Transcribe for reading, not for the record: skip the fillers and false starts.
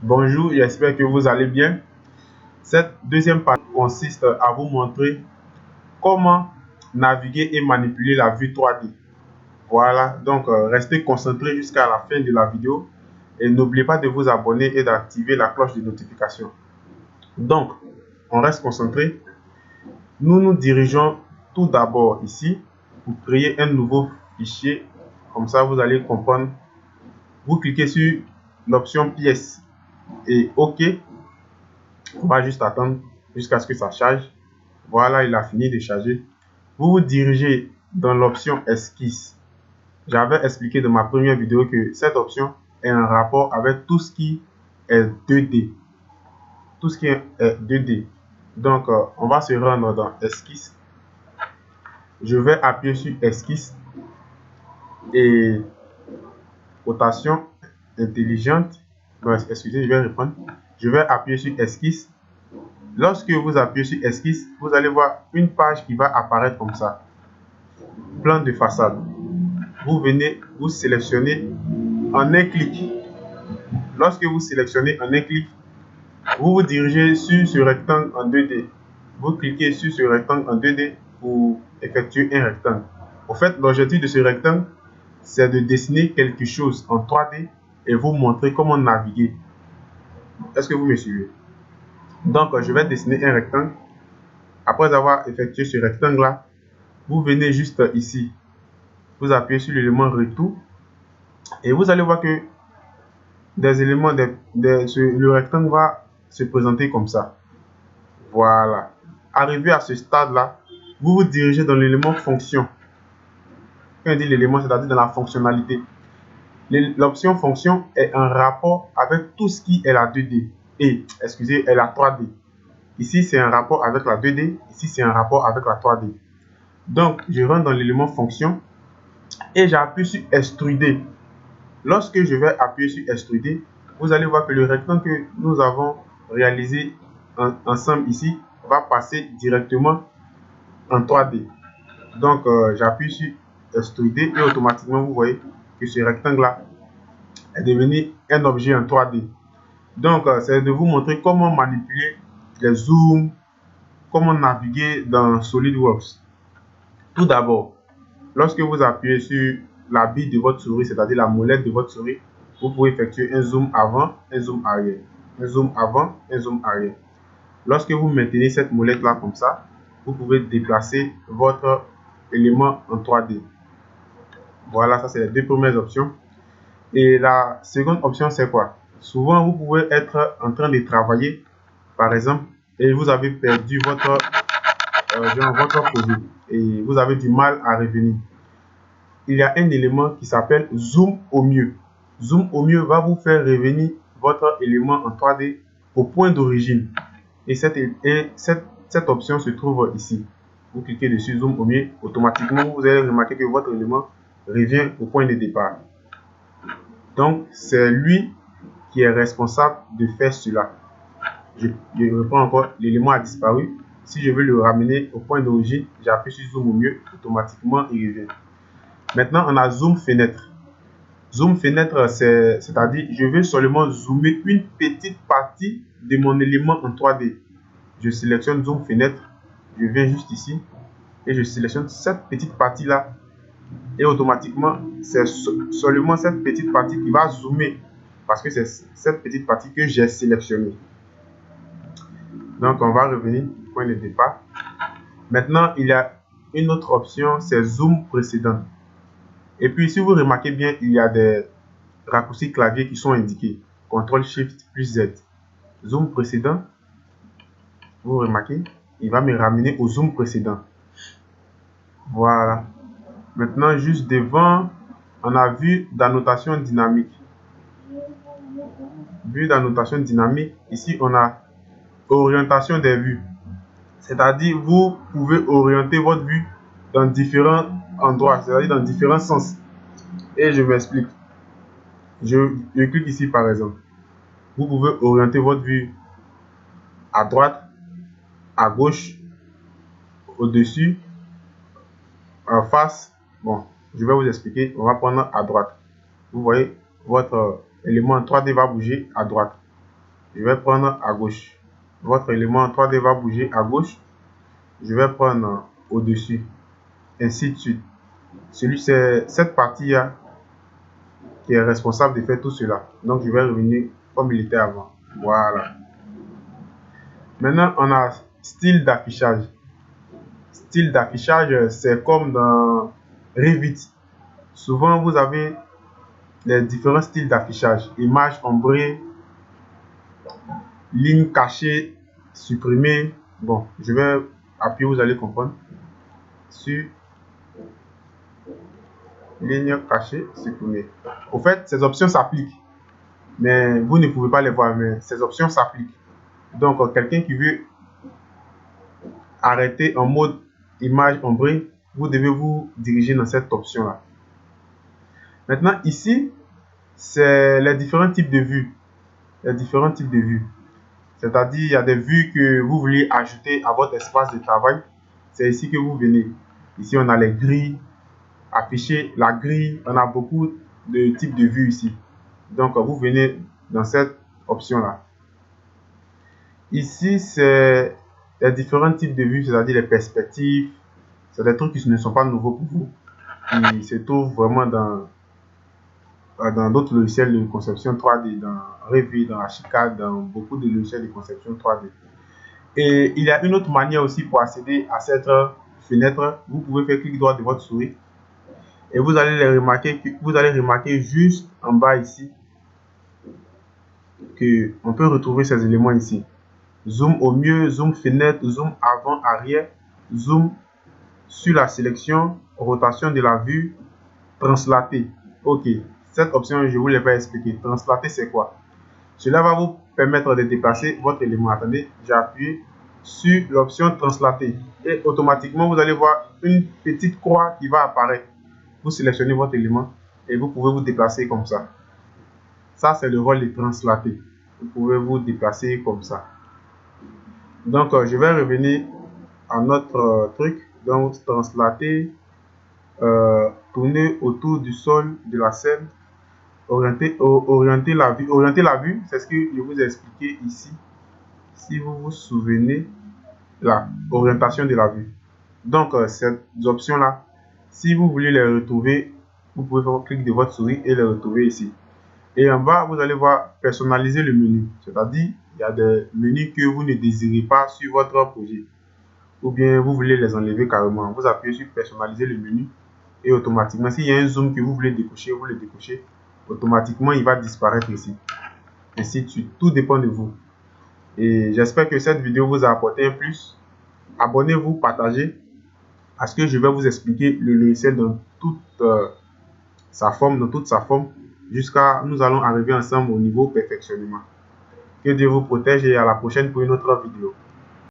Bonjour, j'espère que vous allez bien. Cette deuxième partie consiste à vous montrer comment naviguer et manipuler la vue 3D. Voilà, donc restez concentrés jusqu'à la fin de la vidéo et n'oubliez pas de vous abonner et d'activer la cloche de notification. Donc, on reste concentré. Nous nous dirigeons tout d'abord ici pour créer un nouveau fichier. Comme ça, vous allez comprendre. Vous cliquez sur l'option pièce et OK. On va juste attendre jusqu'à ce que ça charge. Voilà, il a fini de charger. Vous vous dirigez dans l'option esquisse. J'avais expliqué dans ma première vidéo que cette option est en rapport avec tout ce qui est 2D. Tout ce qui est 2D. Donc, on va se rendre dans esquisse. Je vais appuyer sur esquisse et rotation intelligente. Non, excusez, je vais reprendre. Je vais appuyer sur esquisse. Lorsque vous appuyez sur esquisse, vous allez voir une page qui va apparaître comme ça. Plan de façade. Vous venez, vous sélectionnez en un clic. Lorsque vous sélectionnez en un clic, vous vous dirigez sur ce rectangle en 2D. Vous cliquez sur ce rectangle en 2D pour effectuer un rectangle. En fait, l'objectif de ce rectangle, c'est de dessiner quelque chose en 3D et vous montrer comment naviguer. Est-ce que vous me suivez? Donc, je vais dessiner un rectangle. Après avoir effectué ce rectangle-là, vous venez juste ici. Vous appuyez sur l'élément retour et vous allez voir que des éléments, le rectangle va se présenter comme ça. Voilà. Arrivé à ce stade-là, vous vous dirigez dans l'élément fonction. Quand on dit l'élément, c'est-à-dire dans la fonctionnalité. L'option fonction est en rapport avec tout ce qui est la 2D et, excusez, est la 3D. Ici, c'est un rapport avec la 2D. Ici, c'est un rapport avec la 3D. Donc, je rentre dans l'élément fonction et j'appuie sur extruder. Lorsque je vais appuyer sur extruder, vous allez voir que le rectangle que nous avons réalisé ensemble ici va passer directement en 3D. Donc, j'appuie sur extruder et automatiquement, vous voyez que ce rectangle-là est devenu un objet en 3D. Donc, c'est de vous montrer comment manipuler les zooms, comment naviguer dans SolidWorks. Tout d'abord, lorsque vous appuyez sur la bille de votre souris, c'est-à-dire la molette de votre souris, vous pouvez effectuer un zoom avant, un zoom arrière, un zoom avant, un zoom arrière. Lorsque vous maintenez cette molette-là comme ça, vous pouvez déplacer votre élément en 3D. Voilà, ça c'est les deux premières options. Et la seconde option, c'est quoi? Souvent, vous pouvez être en train de travailler, par exemple, et vous avez perdu votre projet et vous avez du mal à revenir. Il y a un élément qui s'appelle zoom au mieux. Zoom au mieux va vous faire revenir votre élément en 3D au point d'origine. Et cette option se trouve ici. Vous cliquez dessus, zoom au mieux, automatiquement vous allez remarquer que votre élément revient au point de départ. Donc, c'est lui qui est responsable de faire cela. Je reprends encore, l'élément a disparu. Si je veux le ramener au point d'origine, j'appuie sur zoom au mieux, automatiquement il revient. Maintenant, on a zoom fenêtre. Zoom fenêtre, c'est-à-dire je veux seulement zoomer une petite partie de mon élément en 3D. Je sélectionne zoom fenêtre, je viens juste ici et je sélectionne cette petite partie-là et automatiquement, c'est seulement cette petite partie qui va zoomer parce que c'est cette petite partie que j'ai sélectionnée. Donc, on va revenir au point de départ. Maintenant, il y a une autre option, c'est zoom précédent. Et puis, si vous remarquez bien, il y a des raccourcis clavier qui sont indiqués. CTRL SHIFT plus Z. Zoom précédent. Vous remarquez, il va me ramener au zoom précédent. Voilà. Maintenant, juste devant, on a vue d'annotation dynamique. Vue d'annotation dynamique. Ici, on a orientation des vues. C'est-à-dire, vous pouvez orienter votre vue dans différents endroits, c'est-à-dire dans différents sens. Et je m'explique. Je clique ici par exemple. Vous pouvez orienter votre vue à droite, à gauche, au-dessus, en face. Bon, je vais vous expliquer. On va prendre à droite. Vous voyez, votre élément en 3D va bouger à droite. Je vais prendre à gauche. Votre élément 3D va bouger à gauche. Je vais prendre au-dessus. Ainsi de suite. C'est cette partie-là qui est responsable de faire tout cela. Donc, je vais revenir comme il était avant. Voilà. Maintenant, on a style d'affichage. Style d'affichage, c'est comme dans Revit. Souvent, vous avez les différents styles d'affichage. Image ombrée, ligne cachée, supprimée. Bon, je vais appuyer, vous allez comprendre. Sur ligne cachée, supprimée. Au fait, ces options s'appliquent. Mais vous ne pouvez pas les voir, mais ces options s'appliquent. Donc, quelqu'un qui veut arrêter en mode image ombrée, vous devez vous diriger dans cette option-là. Maintenant, ici, c'est les différents types de vues. Les différents types de vues. C'est-à-dire, il y a des vues que vous voulez ajouter à votre espace de travail. C'est ici que vous venez. Ici, on a les grilles. Afficher la grille. On a beaucoup de types de vues ici. Donc, vous venez dans cette option-là. Ici, c'est les différents types de vues, c'est-à-dire les perspectives. C'est des trucs qui ne sont pas nouveaux pour vous. Qui se trouvent vraiment dans d'autres logiciels de conception 3D, dans Revit, dans Archicad, dans beaucoup de logiciels de conception 3D. Et il y a une autre manière aussi pour accéder à cette fenêtre. Vous pouvez faire clic droit de votre souris et vous allez remarquer juste en bas ici que on peut retrouver ces éléments ici. Zoom au mieux, zoom fenêtre, zoom avant, arrière, zoom sur la sélection, rotation de la vue, translater. Ok, cette option, je vous l'ai pas expliqué. Translater, c'est quoi? Cela va vous permettre de déplacer votre élément. Attendez, j'ai appuyé sur l'option translater et automatiquement, vous allez voir une petite croix qui va apparaître. Vous sélectionnez votre élément et vous pouvez vous déplacer comme ça. Ça, c'est le rôle de translater. Vous pouvez vous déplacer comme ça. Donc, je vais revenir à notre truc. Donc, translater, tourner autour du sol de la scène, orienter la vue. Orienter la vue, c'est ce que je vous ai expliqué ici. Si vous vous souvenez, la orientation de la vue. Donc, ces options-là, si vous voulez les retrouver, vous pouvez faire clic de votre souris et les retrouver ici. Et en bas, vous allez voir personnaliser le menu. C'est-à-dire, il y a des menus que vous ne désirez pas sur votre projet. Ou bien vous voulez les enlever carrément. Vous appuyez sur personnaliser le menu et automatiquement, s'il y a un zoom que vous voulez décocher, vous le décochez. Automatiquement, il va disparaître ici. Ainsi de suite. Tout dépend de vous. Et j'espère que cette vidéo vous a apporté un plus. Abonnez-vous, partagez. Parce que je vais vous expliquer le logiciel dans toute sa forme, jusqu'à nous allons arriver ensemble au niveau perfectionnement. Que Dieu vous protège et à la prochaine pour une autre vidéo.